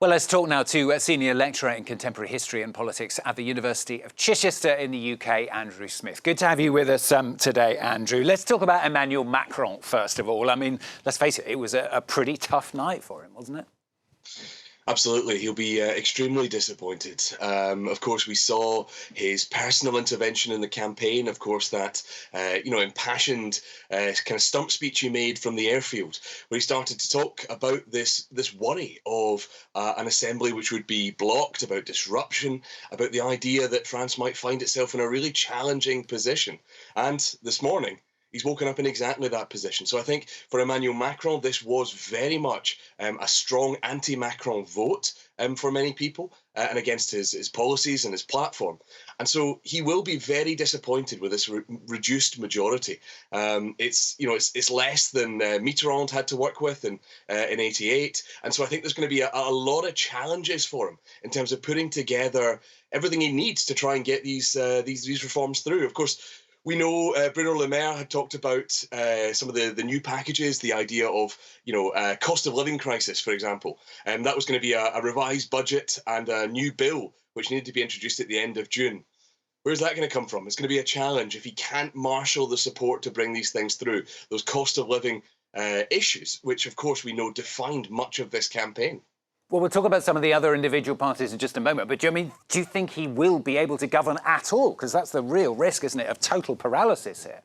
Well, let's talk now to Senior Lecturer in Contemporary History and Politics at the University of Chichester in the UK, Andrew Smith. Good to have you with us today, Andrew. Let's talk about Emmanuel Macron, first of all. I mean, let's face it, it was a pretty tough night for him, wasn't it? Absolutely. He'll be extremely disappointed. Of course, we saw his personal intervention in the campaign. Of course, that, impassioned kind of stump speech he made from the airfield, where he started to talk about this worry of an assembly which would be blocked, about disruption, about the idea that France might find itself in a really challenging position. And this morning, he's woken up in exactly that position. So I think for Emmanuel Macron, this was very much a strong anti-Macron vote for many people and against his policies and his platform. And so he will be very disappointed with this reduced majority. It's less than Mitterrand had to work with in '88. And so I think there's going to be a lot of challenges for him in terms of putting together everything he needs to try and get these reforms through. Of course, we know Bruno Le Maire had talked about some of the new packages, the idea of, cost of living crisis, for example. That was going to be a revised budget and a new bill, which needed to be introduced at the end of June. Where's that going to come from? It's going to be a challenge if he can't marshal the support to bring these things through, those cost of living issues, which, of course, we know defined much of this campaign. Well, we'll talk about some of the other individual parties in just a moment, but do you think he will be able to govern at all? Because that's the real risk, isn't it, of total paralysis here?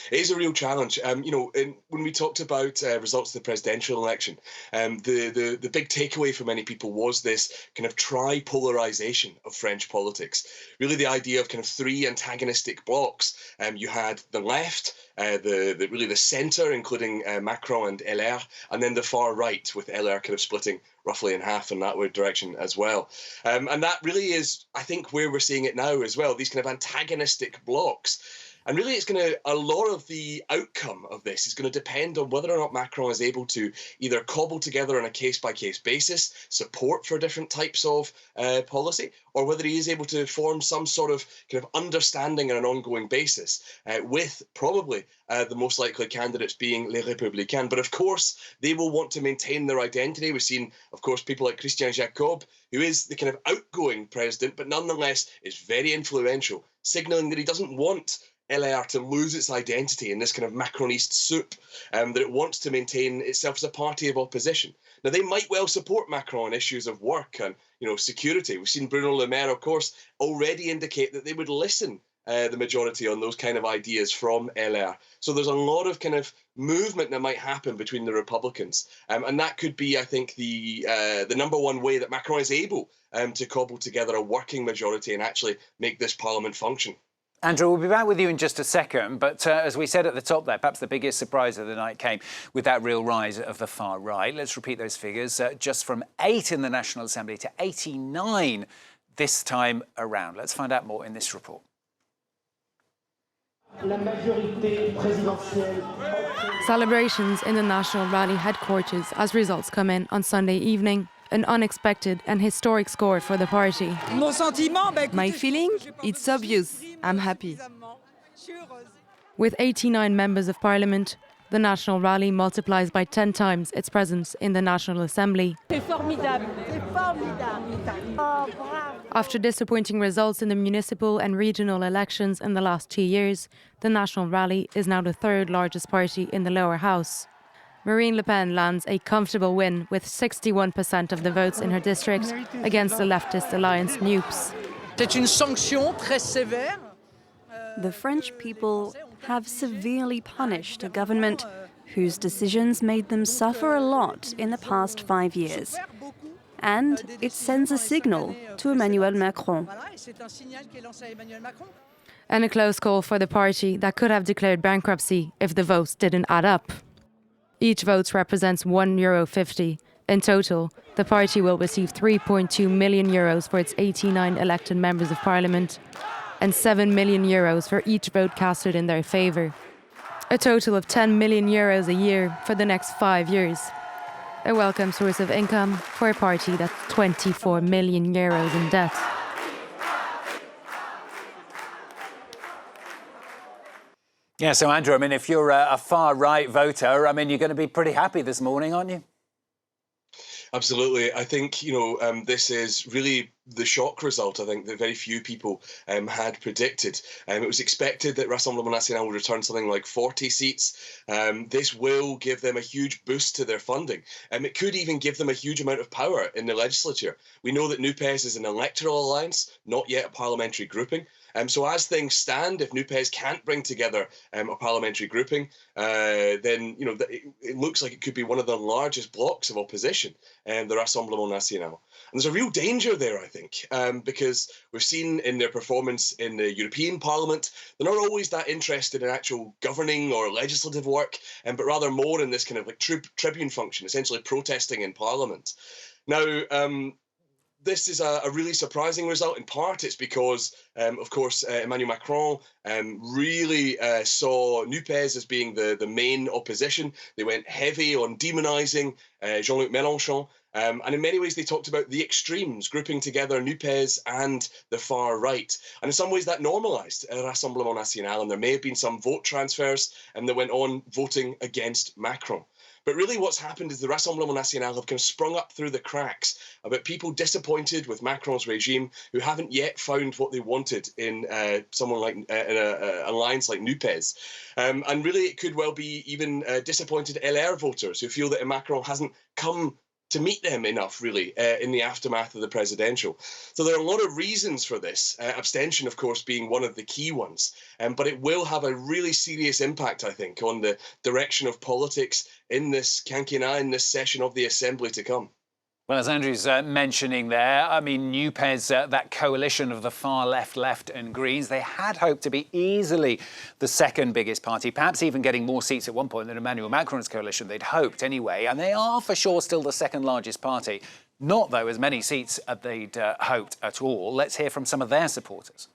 It is a real challenge. When we talked about results of the presidential election, the big takeaway for many people was this kind of tripolarization of French politics. Really, the idea of kind of three antagonistic blocs. You had the left, the centre, including Macron and LR, and then the far right, with LR kind of splitting roughly in half in that direction as well. And that really is, I think, where we're seeing it now as well. These kind of antagonistic blocs. And really, a lot of the outcome of this is going to depend on whether or not Macron is able to either cobble together on a case-by-case basis support for different types of policy, or whether he is able to form some sort of kind of understanding on an ongoing basis with probably the most likely candidates being Les Républicains. But of course, they will want to maintain their identity. We've seen, of course, people like Christian Jacob, who is the kind of outgoing president, but nonetheless is very influential, signalling that he doesn't want LR to lose its identity in this kind of Macronist soup, that it wants to maintain itself as a party of opposition. Now, they might well support Macron on issues of work and, security. We've seen Bruno Le Maire, of course, already indicate that they would listen the majority on those kind of ideas from LR. So there's a lot of kind of movement that might happen between the Republicans. And that could be, I think, the number one way that Macron is able to cobble together a working majority and actually make this parliament function. Andrew, we'll be back with you in just a second, but as we said at the top there, perhaps the biggest surprise of the night came with that real rise of the far right. Let's repeat those figures, just from 8 in the National Assembly to 89 this time around. Let's find out more in this report. Celebrations in the National Rally headquarters as results come in on Sunday evening. An unexpected and historic score for the party. My feeling? It's obvious. I'm happy. With 89 members of parliament, the National Rally multiplies by 10 times its presence in the National Assembly. After disappointing results in the municipal and regional elections in the last 2 years, the National Rally is now the third largest party in the lower house. Marine Le Pen lands a comfortable win with 61% of the votes in her district against the leftist alliance NUPES. The French people have severely punished a government whose decisions made them suffer a lot in the past 5 years. And it sends a signal to Emmanuel Macron. And a close call for the party that could have declared bankruptcy if the votes didn't add up. Each vote represents €1.50. In total, the party will receive €3.2 million for its 89 elected members of parliament and €7 million for each vote casted in their favour. A total of €10 million a year for the next 5 years. A welcome source of income for a party that's €24 million in debt. Yeah, so Andrew, I mean, if you're a far-right voter, I mean, you're going to be pretty happy this morning, aren't you? Absolutely. I think, this is really the shock result, I think, that very few people had predicted. It was expected that Rassemblement National would return something like 40 seats. This will give them a huge boost to their funding. It could even give them a huge amount of power in the legislature. We know that NUPES is an electoral alliance, not yet a parliamentary grouping. So as things stand, if NUPES can't bring together a parliamentary grouping, then it looks like it could be one of the largest blocs of opposition, the Rassemblement National. And there's a real danger there, I think, because we've seen in their performance in the European Parliament, they're not always that interested in actual governing or legislative work, but rather more in this kind of like tribune function, essentially protesting in Parliament. Now, this is a really surprising result. In part, it's because, of course, Emmanuel Macron really saw NUPES as being the main opposition. They went heavy on demonising Jean-Luc Mélenchon. And in many ways, they talked about the extremes, grouping together NUPES and the far right. And in some ways, that normalised Rassemblement National. And there may have been some vote transfers, and they went on voting against Macron. But really what's happened is the Rassemblement National have kind of sprung up through the cracks about people disappointed with Macron's regime who haven't yet found what they wanted in someone like in an alliance like NUPES. And really it could well be even disappointed LR voters who feel that Macron hasn't come to meet them enough, really, in the aftermath of the presidential. So there are a lot of reasons for this, abstention, of course, being one of the key ones. But it will have a really serious impact, I think, on the direction of politics in this quinquennat, in this session of the Assembly to come. Well, as Andrew's mentioning there, I mean, NUPES, that coalition of the far left and Greens, they had hoped to be easily the second biggest party, perhaps even getting more seats at one point than Emmanuel Macron's coalition. They'd hoped anyway, and they are for sure still the second largest party. Not, though, as many seats as they'd hoped at all. Let's hear from some of their supporters.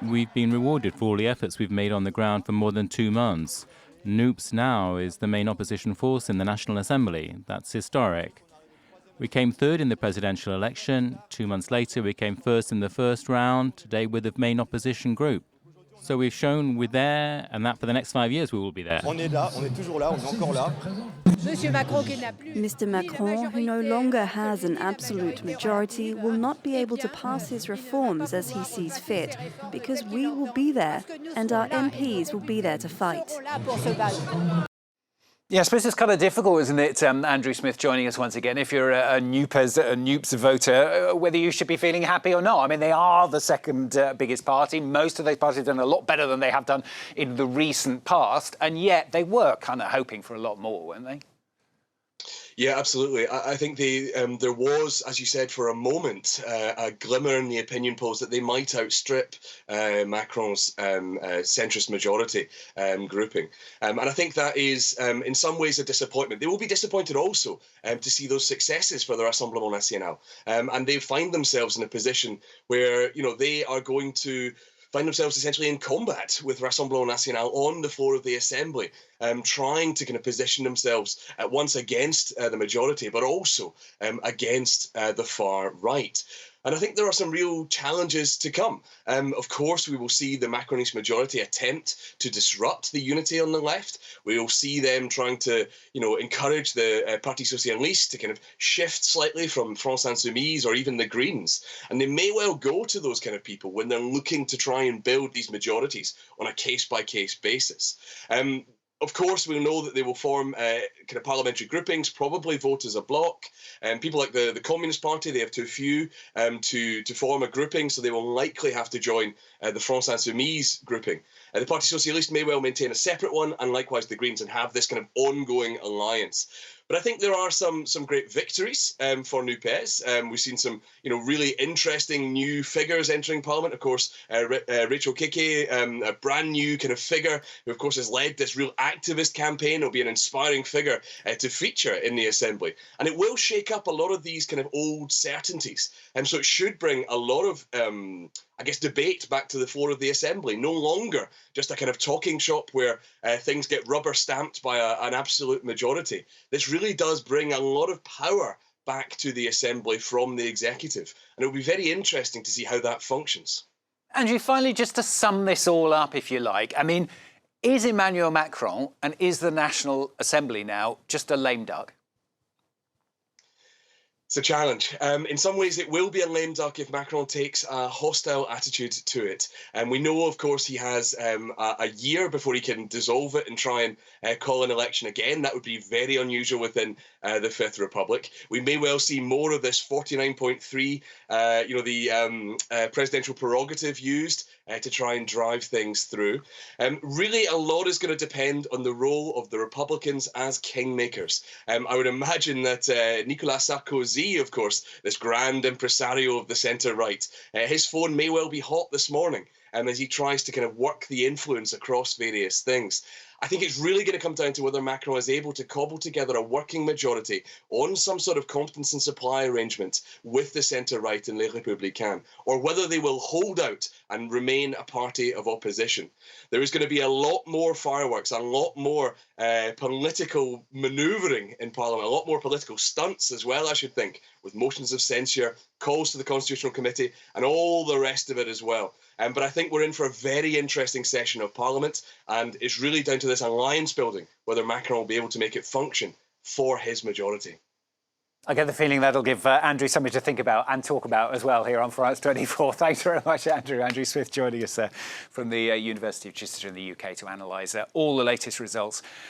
We've been rewarded for all the efforts we've made on the ground for more than 2 months. NUPES now is the main opposition force in the National Assembly. That's historic. We came third in the presidential election. 2 months later, we came first in the first round. Today, we're the main opposition group. So we've shown we're there, and that for the next 5 years we will be there. Mr. Macron, who no longer has an absolute majority, will not be able to pass his reforms as he sees fit, because we will be there, and our MPs will be there to fight. Yeah, I suppose it's kind of difficult, isn't it, Andrew Smith joining us once again, if you're a NUPES voter, whether you should be feeling happy or not. I mean, they are the second biggest party. Most of those parties have done a lot better than they have done in the recent past, and yet they were kind of hoping for a lot more, weren't they? Yeah, absolutely. I think there was, as you said, for a moment, a glimmer in the opinion polls that they might outstrip Macron's centrist majority grouping. And I think that is, in some ways, a disappointment. They will be disappointed also to see those successes for the Rassemblement National. And they find themselves in a position where, they are going to find themselves essentially in combat with Rassemblement National on the floor of the Assembly, trying to kind of position themselves at once against the majority, but also against the far right. And I think there are some real challenges to come. Of course, we will see the Macronist majority attempt to disrupt the unity on the left. We will see them trying to, encourage the Parti Socialiste to kind of shift slightly from France Insoumise or even the Greens. And they may well go to those kind of people when they're looking to try and build these majorities on a case-by-case basis. Of course, we'll know that they will form kind of parliamentary groupings, probably vote as a bloc. People like the Communist Party, they have too few to form a grouping, so they will likely have to join the France Insoumise grouping. The Parti Socialiste may well maintain a separate one, and likewise the Greens, and have this kind of ongoing alliance. But I think there are some great victories for NUPES. We've seen some, really interesting new figures entering Parliament. Of course, Rachel Keke, a brand new kind of figure who, of course, has led this real activist campaign. Will be an inspiring figure to feature in the Assembly. And it will shake up a lot of these kind of old certainties. So it should bring a lot of debate back to the floor of the Assembly. No longer just a kind of talking shop where things get rubber stamped by an absolute majority. This really does bring a lot of power back to the Assembly from the executive. And it'll be very interesting to see how that functions. Andrew, finally, just to sum this all up, if you like, I mean, Is Emmanuel Macron and is the National Assembly now just a lame duck? It's a challenge. In some ways, it will be a lame duck if Macron takes a hostile attitude to it. And we know, of course, he has a year before he can dissolve it and try and call an election again. That would be very unusual within the Fifth Republic. We may well see more of this 49.3, the presidential prerogative used to try and drive things through. Really, a lot is going to depend on the role of the Republicans as kingmakers. I would imagine that Nicolas Sarkozy, of course, this grand impresario of the centre-right, his phone may well be hot this morning as he tries to kind of work the influence across various things. I think it's really going to come down to whether Macron is able to cobble together a working majority on some sort of competence and supply arrangement with the centre-right and Les Républicains, or whether they will hold out and remain a party of opposition. There is going to be a lot more fireworks, a lot more political manoeuvring in Parliament, a lot more political stunts as well, I should think, with motions of censure, calls to the Constitutional Committee, and all the rest of it as well. But I think we're in for a very interesting session of Parliament, and it's really down to this alliance building, whether Macron will be able to make it function for his majority. I get the feeling that'll give Andrew something to think about and talk about as well here on France 24. Thanks very much, Andrew. Andrew Smith joining us from the University of Chichester in the UK to analyse all the latest results